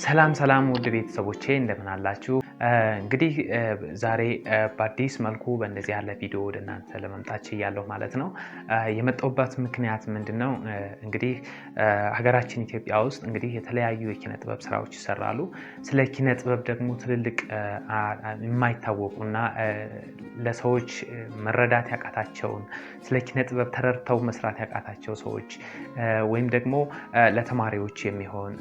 ሰላም ውድ ቤተሰቦቼ እንደምን አላችሁ? እንግዲህ ዛሬ በአዲስ መልኩ በእንደዚህ ያለ ቪዲዮ ወደ እናንተ ለመምጣት ችያለሁ ማለት ነው። የመጣሁበት ምክንያት ምንድነው? እንግዲህ ሀገራችን ኢትዮጵያ ውስጥ እንግዲህ የተለያዩ የኪነ ጥበብ ስራዎች ይሰራሉ። ስለ ኪነ ጥበብ ደግሞ ትልልቅ የማይታወቁና ለሰዎች መረዳት ያቃታቸውን ስለ ኪነ ጥበብ ተረድተው መስራት ያቃታቸው ሰዎች ወይም ደግሞ ለተማሪዎች የሚሆን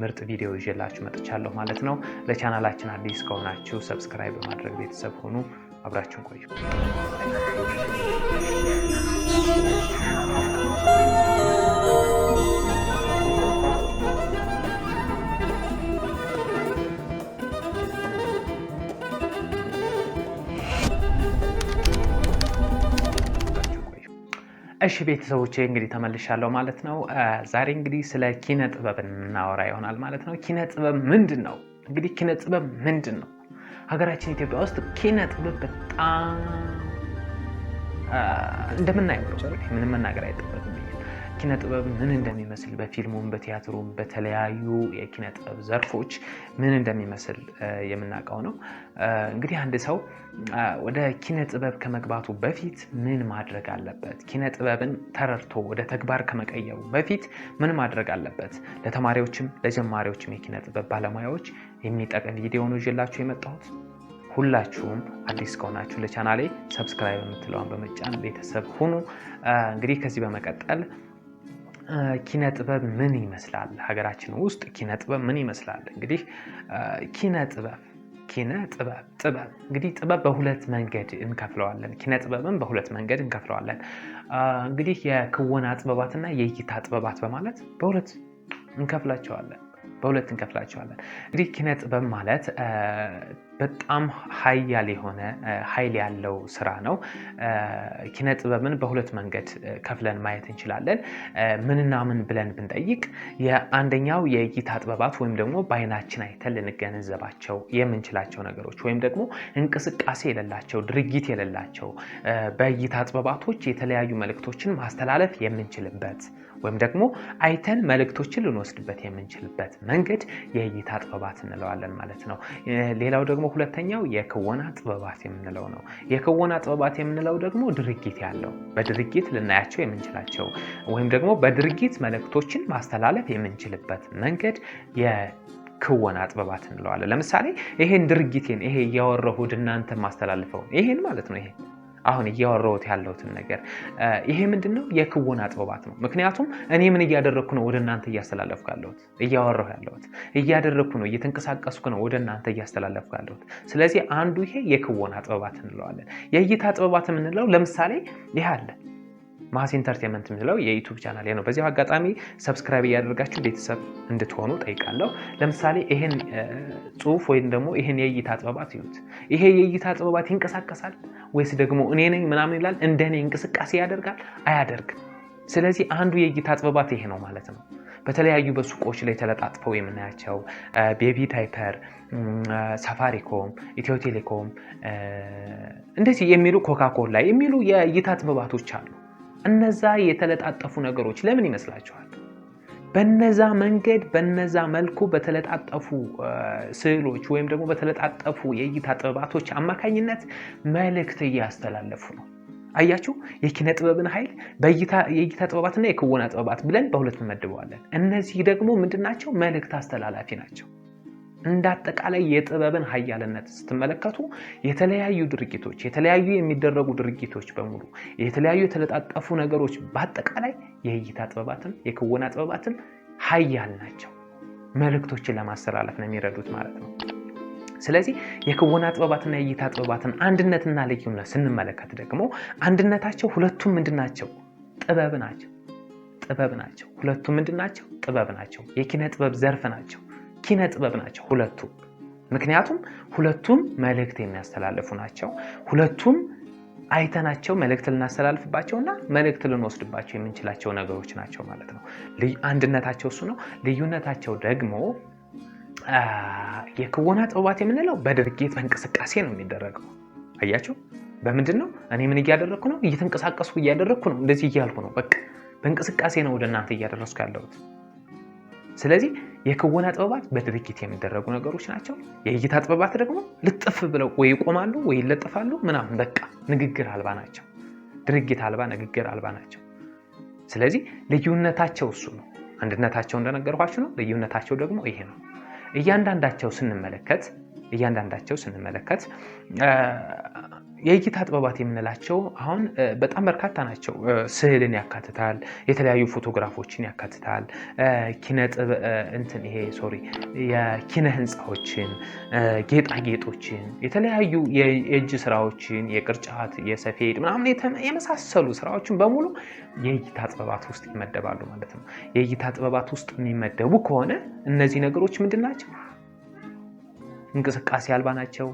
ምርጥ ቪዲዮ ይዤላችሁ መጥቻለሁ ማለት ነው። ለቻናላችን አዲስ ከሆናችሁ ሰብስክራይብ በማድረግ ቤተሰብ ሁኑ። አብራችሁን ቆዩ። እሺ ቤተሰቦቼ እንግዲህ ተመልሻለሁ ማለት ነው። ዛሬ እንግዲህ ስለ ኪነ ጥበብ እናወራ ይሆናል ማለት ነው። ኪነ ጥበብ ምንድነው? እንግዲህ ኪነ ጥበብ ምንድነው? ሀገራችን ኢትዮጵያ ውስጥ ኪነ ጥበብ በጣም እንደምናየው ነው። ምንም መናገር አይጠበቅም። ኪነ ጥበብ ምን እንደሚመስል በፊልሙም በቲያትሩም በተለያዩ የኪነ ጥበብ ዘርፎች ምን እንደሚመስል የምናውቀው ነው። እንግዲህ አንድ ሰው ወደ ኪነ ጥበብ ከመግባቱ በፊት ምን ማድረግ አለበት? ኪነ ጥበብን ተረድቶ ወደ ተግባር ከመቀየሩ በፊት ምን ማድረግ አለበት? ለተማሪዎችም ለጀማሪዎችም የኪነ ጥበብ ባለሙያዎች የሚጠቅም ቪዲዮ ነው ይዤላችሁ የመጣሁት። ሁላችሁም አዲስ ከሆናችሁ ለቻናሌ ሰብስክራይብ የምትለውን በመጫን ቤተሰብ ሁኑ። እንግዲህ ከዚህ በመቀጠል ኪነ ጥበብ ምን ይመስላል? ሀገራችን ውስጥ ኪነ ጥበብ ምን ይመስላል? እንግዲህ ኪነ ጥበብ እንግዲህ ጥበብ በሁለት መንገድ እንከፍለዋለን። ኪነ ጥበብን በሁለት መንገድ እንከፍለዋለን። እንግዲህ የክወና ጥበባትና የእይታ ጥበባት በማለት በሁለት እንከፍላቸዋለን። እንግዲህ ኪነ ጥበብ ማለት በጣም ኃያል የሆነ ኃይል ያለው ስራ ነው። ኪነ ጥበብን በሁለት መንገድ ከፍለን ማየት እንችላለን። ምንና ምን ብለን ብንጠይቅ የአንደኛው የእይታ ጥበባት ወይም ደግሞ በአይናችን አይተን ልንገነዘባቸው የምንችላቸው ነገሮች ወይም ደግሞ እንቅስቃሴ የሌላቸው ድርጊት የሌላቸው በእይታ ጥበባቶች የተለያዩ መልእክቶችን ማስተላለፍ የምንችልበት ወይም ደግሞ አይተን መልእክቶችን ልንወስድበት የምንችልበት መንገድ የእይታ ጥበባት እንለዋለን ማለት ነው። ሌላው ደግሞ ሁለተኛው የክወና ጥበባት የምንለው ነው። የክወና ጥበባት የምንለው ደግሞ ድርጊት ያለው በድርጊት ልናያቸው የምንችላቸው ወይም ደግሞ በድርጊት መልእክቶችን ማስተላለፍ የምንችልበት መንገድ የክወና ጥበባት እንለዋለን። ለምሳሌ ይሄን ድርጊቴን ይሄ እያወራሁ ወደ እናንተ ማስተላልፈው ይሄን ማለት ነው። ይሄ አሁን እያወራሁት ያለሁትን ነገር ይሄ ምንድነው? የክወና ጥበባት ነው። ምክንያቱም እኔ ምን እያደረኩ ነው? ወደ እናንተ እያስተላለፍኩ ያለሁት እያወራሁ ያለሁት እያደረኩ ነው፣ እየተንቀሳቀስኩ ነው ወደ እናንተ እያስተላለፍኩ ያለሁት። ስለዚህ አንዱ ይሄ የክወና ጥበባት እንለዋለን። የእይታ ጥበባት የምንለው ለምሳሌ ይሄ አለ ማስ ኢንተርቴይንመንት የሚለው የዩቲዩብ ቻናል ነው። በዚህ አጋጣሚ ሰብስክራይብ እያደረጋችሁ ቤተሰብ እንድትሆኑ ጠይቃለሁ። ለምሳሌ ይሄን ጽሁፍ ወይም ደግሞ ይሄን የእይታ ጥበባት ይዩት። ይሄ የእይታ ጥበባት ይንቀሳቀሳል ወይስ ደግሞ እኔ ነኝ ምናምን ይላል? እንደኔ እንቅስቃሴ ያደርጋል? አያደርግም። ስለዚህ አንዱ የእይታ ጥበባት ይሄ ነው ማለት ነው። በተለያዩ በሱቆች ላይ ተለጣጥፈው የምናያቸው ቤቢ ዳይፐር፣ ሳፋሪኮም፣ ኢትዮ ቴሌኮም እንደዚህ የሚሉ ኮካኮላ የሚሉ የእይታ ጥበባቶች አሉ። እነዛ የተለጣጠፉ ነገሮች ለምን ይመስላችኋል? በነዛ መንገድ በነዛ መልኩ በተለጣጠፉ ስዕሎች ወይም ደግሞ በተለጣጠፉ የእይታ ጥበባቶች አማካኝነት መልእክት እያስተላለፉ ነው። አያችሁ፣ የኪነ ጥበብን ኃይል የእይታ ጥበባትና የክወና ጥበባት ብለን በሁለት እንመድበዋለን። እነዚህ ደግሞ ምንድናቸው? መልእክት አስተላላፊ ናቸው። እንዳጠቃላይ የጥበብን ኃያልነት ስትመለከቱ የተለያዩ ድርጊቶች የተለያዩ የሚደረጉ ድርጊቶች በሙሉ የተለያዩ የተለጣጠፉ ነገሮች በአጠቃላይ የእይታ ጥበባትም የክወና ጥበባትም ኃያል ናቸው። መልእክቶችን ለማስተላለፍ ነው የሚረዱት ማለት ነው። ስለዚህ የክወና ጥበባትና የእይታ ጥበባትን አንድነትና ልዩነት ስንመለከት ደግሞ አንድነታቸው ሁለቱም ምንድናቸው? ጥበብ ናቸው። ሁለቱም ምንድናቸው? ጥበብ ናቸው። የኪነ ጥበብ ዘርፍ ናቸው። ኪነ ጥበብ ናቸው ሁለቱም። ምክንያቱም ሁለቱም መልእክት የሚያስተላልፉ ናቸው። ሁለቱም አይተናቸው መልእክት ልናስተላልፍባቸውና መልእክት ልንወስድባቸው የምንችላቸው ነገሮች ናቸው ማለት ነው። አንድነታቸው እሱ ነው። ልዩነታቸው ደግሞ የክወና ጥበባት የምንለው በድርጊት በእንቅስቃሴ ነው የሚደረገው። አያችሁ፣ በምንድን ነው? እኔ ምን እያደረግኩ ነው? እየተንቀሳቀስኩ እያደረግኩ ነው። እንደዚህ እያልኩ ነው። በቃ በእንቅስቃሴ ነው ወደ እናንተ እያደረስኩ ያለሁት። ስለዚህ የክወና ጥበባት በድርጊት የሚደረጉ ነገሮች ናቸው። የእይታ ጥበባት ደግሞ ልጥፍ ብለው ወይ ይቆማሉ ወይ ይለጥፋሉ ምናምን በቃ ንግግር አልባ ናቸው። ድርጊት አልባ ንግግር አልባ ናቸው። ስለዚህ ልዩነታቸው እሱ ነው። አንድነታቸው እንደነገርኳችሁ ነው። ልዩነታቸው ደግሞ ይሄ ነው። እያንዳንዳቸው ስንመለከት የእይታ ጥበባት የምንላቸው አሁን በጣም በርካታ ናቸው። ስዕልን ያካትታል፣ የተለያዩ ፎቶግራፎችን ያካትታል፣ የኪነ ህንፃዎችን፣ ጌጣጌጦችን፣ የተለያዩ የእጅ ስራዎችን፣ የቅርጫት፣ የሰፌድ ምናምን የመሳሰሉ ስራዎችን በሙሉ የእይታ ጥበባት ውስጥ ይመደባሉ ማለት ነው። የእይታ ጥበባት ውስጥ የሚመደቡ ከሆነ እነዚህ ነገሮች ምንድን ናቸው? እንቅስቃሴ አልባ ናቸው፣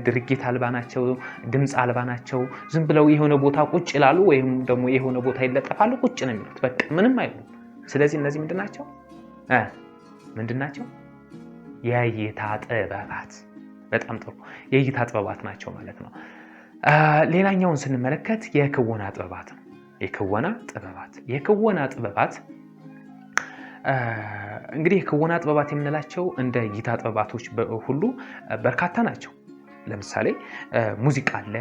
ድርጊት አልባ ናቸው፣ ድምፅ አልባ ናቸው። ዝም ብለው የሆነ ቦታ ቁጭ ይላሉ ወይም ደግሞ የሆነ ቦታ ይለጠፋሉ፣ ቁጭ ነው የሚሉት፣ በቃ ምንም አይሉም። ስለዚህ እነዚህ ምንድን ናቸው? የእይታ ጥበባት። በጣም ጥሩ፣ የእይታ ጥበባት ናቸው ማለት ነው። ሌላኛውን ስንመለከት የክወና ጥበባት ነው። የክወና ጥበባት እንግዲህ የክወና ጥበባት የምንላቸው እንደ እይታ ጥበባቶች ሁሉ በርካታ ናቸው። ለምሳሌ ሙዚቃ አለ፣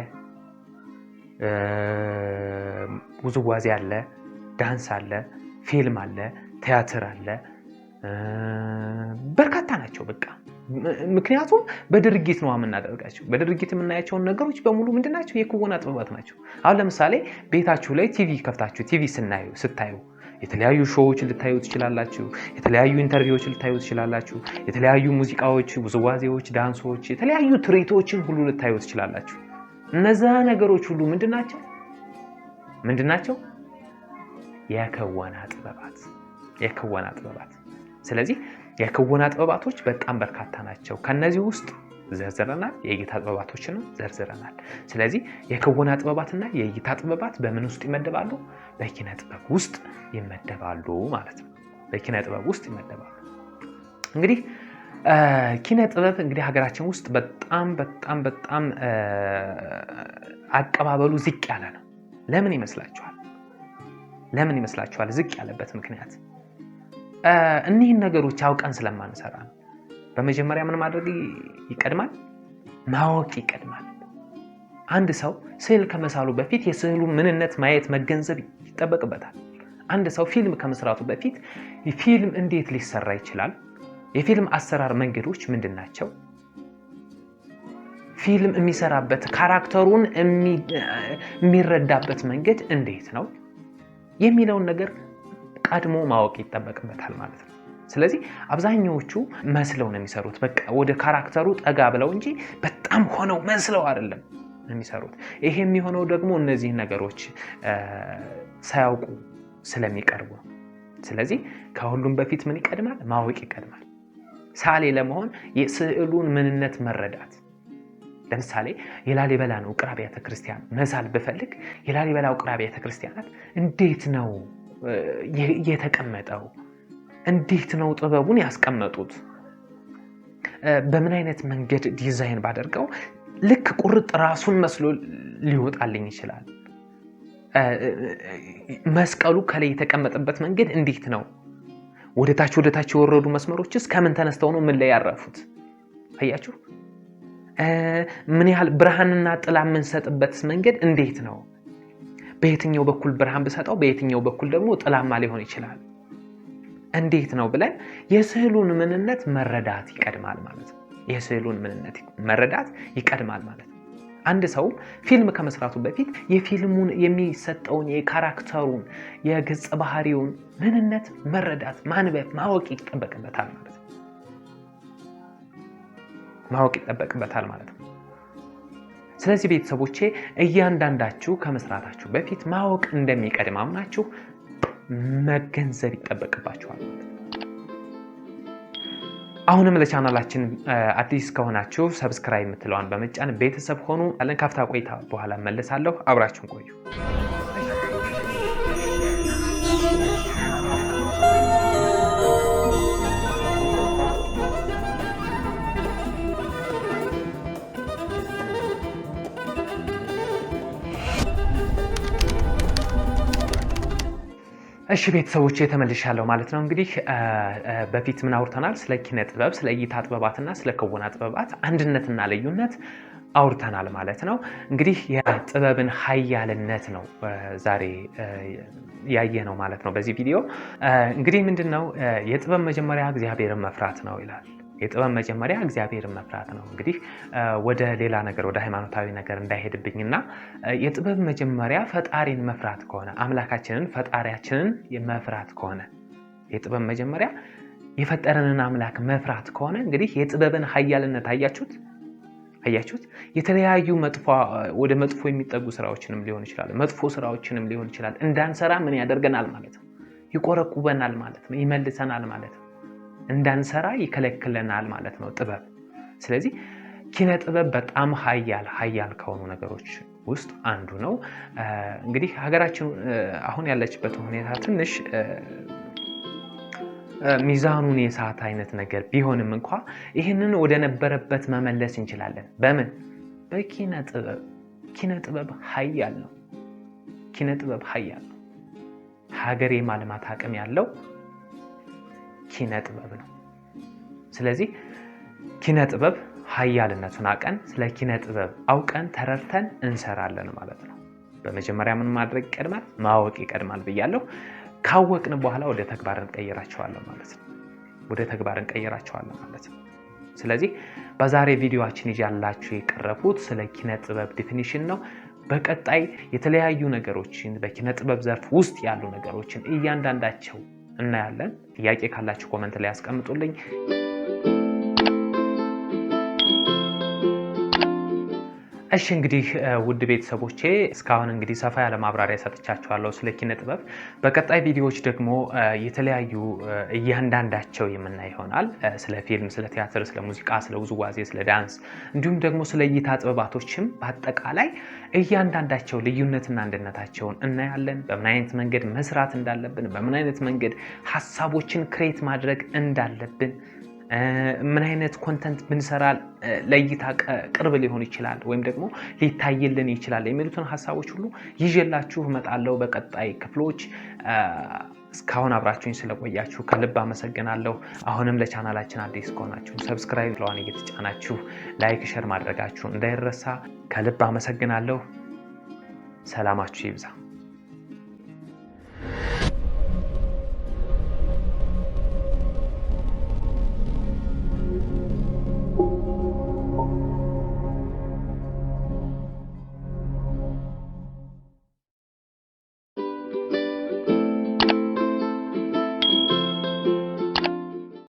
ውዝዋዜ አለ፣ ዳንስ አለ፣ ፊልም አለ፣ ቲያትር አለ። በርካታ ናቸው በቃ። ምክንያቱም በድርጊት ነው የምናደርጋቸው። በድርጊት የምናያቸውን ነገሮች በሙሉ ምንድን ናቸው? የክወና ጥበባት ናቸው። አሁን ለምሳሌ ቤታችሁ ላይ ቲቪ ከፍታችሁ ቲቪ ስታዩ የተለያዩ ሾዎች ልታዩ ትችላላችሁ። የተለያዩ ኢንተርቪዎች ልታዩ ትችላላችሁ። የተለያዩ ሙዚቃዎች፣ ውዝዋዜዎች፣ ዳንሶች፣ የተለያዩ ትርኢቶችን ሁሉ ልታዩ ትችላላችሁ። እነዛ ነገሮች ሁሉ ምንድን ናቸው? የክወና ጥበባት። ስለዚህ የክወና ጥበባቶች በጣም በርካታ ናቸው። ከነዚህ ውስጥ ዘርዝረናል፣ የእይታ ጥበባቶችንም ዘርዝረናል። ስለዚህ የክወና ጥበባትና የእይታ ጥበባት በምን ውስጥ ይመደባሉ? በኪነ ጥበብ ውስጥ ይመደባሉ ማለት ነው። በኪነ ጥበብ ውስጥ ይመደባሉ። እንግዲህ ኪነ ጥበብ እንግዲህ ሀገራችን ውስጥ በጣም አቀባበሉ ዝቅ ያለ ነው። ለምን ይመስላችኋል ዝቅ ያለበት ምክንያት? እኒህን ነገሮች አውቀን ስለማንሰራ ነው። በመጀመሪያ ምን ማድረግ ይቀድማል? ማወቅ ይቀድማል። አንድ ሰው ስዕል ከመሳሉ በፊት የስዕሉን ምንነት ማየት መገንዘብ ይጠበቅበታል። አንድ ሰው ፊልም ከመስራቱ በፊት ፊልም እንዴት ሊሰራ ይችላል? የፊልም አሰራር መንገዶች ምንድን ናቸው? ፊልም የሚሰራበት ካራክተሩን የሚረዳበት መንገድ እንዴት ነው የሚለውን ነገር ቀድሞ ማወቅ ይጠበቅበታል ማለት ነው። ስለዚህ አብዛኛዎቹ መስለው ነው የሚሰሩት። በቃ ወደ ካራክተሩ ጠጋ ብለው እንጂ በጣም ሆነው መስለው አይደለም የሚሰሩት። ይሄ የሚሆነው ደግሞ እነዚህ ነገሮች ሳያውቁ ስለሚቀርቡ። ስለዚህ ከሁሉም በፊት ምን ይቀድማል? ማወቅ ይቀድማል። ሳሌ ለመሆን የስዕሉን ምንነት መረዳት። ለምሳሌ የላሊበላን ውቅር አብያተ ክርስቲያን መሳል ብፈልግ የላሊበላ ውቅር አብያተ ክርስቲያናት እንዴት ነው የተቀመጠው? እንዴት ነው ጥበቡን ያስቀመጡት? በምን አይነት መንገድ ዲዛይን ባደርገው ልክ ቁርጥ ራሱን መስሎ ሊወጣልኝ ይችላል? መስቀሉ ከላይ የተቀመጠበት መንገድ እንዴት ነው? ወደ ታች የወረዱ መስመሮችስ ከምን ተነስተው ነው ምን ላይ ያረፉት? አያችሁ? ምን ያህል ብርሃንና ጥላ የምንሰጥበት መንገድ እንዴት ነው? በየትኛው በኩል ብርሃን ብሰጠው በየትኛው በኩል ደግሞ ጥላማ ሊሆን ይችላል? እንዴት ነው ብለን የስዕሉን ምንነት መረዳት ይቀድማል ማለት ነው። የስዕሉን ምንነት መረዳት ይቀድማል ማለት ነው። አንድ ሰው ፊልም ከመስራቱ በፊት የፊልሙን የሚሰጠውን የካራክተሩን የገጸ ባህሪውን ምንነት መረዳት፣ ማንበብ፣ ማወቅ ይጠበቅበታል ማለት ነው። ስለዚህ ቤተሰቦቼ እያንዳንዳችሁ ከመስራታችሁ በፊት ማወቅ እንደሚቀድም አምናችሁ መገንዘብ ይጠበቅባችኋል። አሁንም ለቻናላችን አዲስ ከሆናችሁ ሰብስክራይብ የምትለዋን በመጫን ቤተሰብ ሆኑ። አለን ካፍታ ቆይታ በኋላ መለሳለሁ። አብራችሁን ቆዩ። እሺ ቤተሰቦቼ ተመልሻለሁ ማለት ነው። እንግዲህ በፊት ምን አውርተናል? ስለ ኪነ ጥበብ፣ ስለ እይታ ጥበባትና ስለ ክወና ጥበባት አንድነትና ልዩነት አውርተናል ማለት ነው። እንግዲህ የጥበብን ኃያልነት ነው ዛሬ ያየ ነው ማለት ነው በዚህ ቪዲዮ። እንግዲህ ምንድነው የጥበብ መጀመሪያ እግዚአብሔርን መፍራት ነው ይላል። የጥበብ መጀመሪያ እግዚአብሔርን መፍራት ነው። እንግዲህ ወደ ሌላ ነገር ወደ ሃይማኖታዊ ነገር እንዳይሄድብኝና የጥበብ መጀመሪያ ፈጣሪን መፍራት ከሆነ አምላካችንን ፈጣሪያችንን መፍራት ከሆነ የጥበብ መጀመሪያ የፈጠረንን አምላክ መፍራት ከሆነ እንግዲህ የጥበብን ኃያልነት አያችሁት? የተለያዩ ወደ መጥፎ የሚጠጉ ስራዎችንም ሊሆን ይችላል፣ መጥፎ ስራዎችንም ሊሆን ይችላል እንዳንሰራ ምን ያደርገናል ማለት ነው? ይቆረቁበናል ማለት ነው፣ ይመልሰናል ማለት ነው። እንዳንሰራ ይከለክለናል ማለት ነው ጥበብ። ስለዚህ ኪነ ጥበብ በጣም ኃያል ከሆኑ ነገሮች ውስጥ አንዱ ነው። እንግዲህ ሀገራችን አሁን ያለችበት ሁኔታ ትንሽ ሚዛኑን የሳት አይነት ነገር ቢሆንም እንኳ ይህንን ወደ ነበረበት መመለስ እንችላለን። በምን? በኪነ ጥበብ። ኪነ ጥበብ ኃያል ነው። ኪነ ጥበብ ኃያል ነው። ሀገር የማልማት አቅም ያለው ኪነ ጥበብ ነው። ስለዚህ ኪነ ጥበብ ኃያልነቱን አውቀን ስለ ኪነ ጥበብ አውቀን ተረድተን እንሰራለን ማለት ነው። በመጀመሪያ ምን ማድረግ ይቀድማል? ማወቅ ይቀድማል ብያለሁ። ካወቅን በኋላ ወደ ተግባር እንቀይራቸዋለን ማለት ነው። ስለዚህ በዛሬ ቪዲዮአችን ይዤላችሁ የቀረብኩት ስለ ኪነ ጥበብ ዲፊኒሽን ነው። በቀጣይ የተለያዩ ነገሮችን በኪነ ጥበብ ዘርፍ ውስጥ ያሉ ነገሮችን እያንዳንዳቸው እናያለን። ጥያቄ ካላችሁ ኮሜንት ላይ አስቀምጡልኝ። እሺ እንግዲህ ውድ ቤተሰቦቼ እስካሁን እንግዲህ ሰፋ ያለ ማብራሪያ ሰጥቻችኋለሁ ስለ ኪነ ጥበብ። በቀጣይ ቪዲዮዎች ደግሞ የተለያዩ እያንዳንዳቸው የምናይ ይሆናል። ስለ ፊልም፣ ስለ ቲያትር፣ ስለ ሙዚቃ፣ ስለ ውዝዋዜ፣ ስለ ዳንስ እንዲሁም ደግሞ ስለ እይታ ጥበባቶችም በአጠቃላይ እያንዳንዳቸው ልዩነትና አንድነታቸውን እናያለን። በምን አይነት መንገድ መስራት እንዳለብን፣ በምን አይነት መንገድ ሀሳቦችን ክሬት ማድረግ እንዳለብን፣ ምን አይነት ኮንተንት ብንሰራ ለእይታ ቅርብ ሊሆን ይችላል ወይም ደግሞ ሊታይልን ይችላል የሚሉትን ሀሳቦች ሁሉ ይዤላችሁ እመጣለሁ በቀጣይ ክፍሎች። እስካሁን አብራችሁኝ ስለቆያችሁ ከልብ አመሰግናለሁ። አሁንም ለቻናላችን አዲስ ከሆናችሁ ሰብስክራይብ ለዋን እየተጫናችሁ ላይክ፣ ሼር ማድረጋችሁ እንዳይረሳ። ከልብ አመሰግናለሁ። ሰላማችሁ ይብዛ።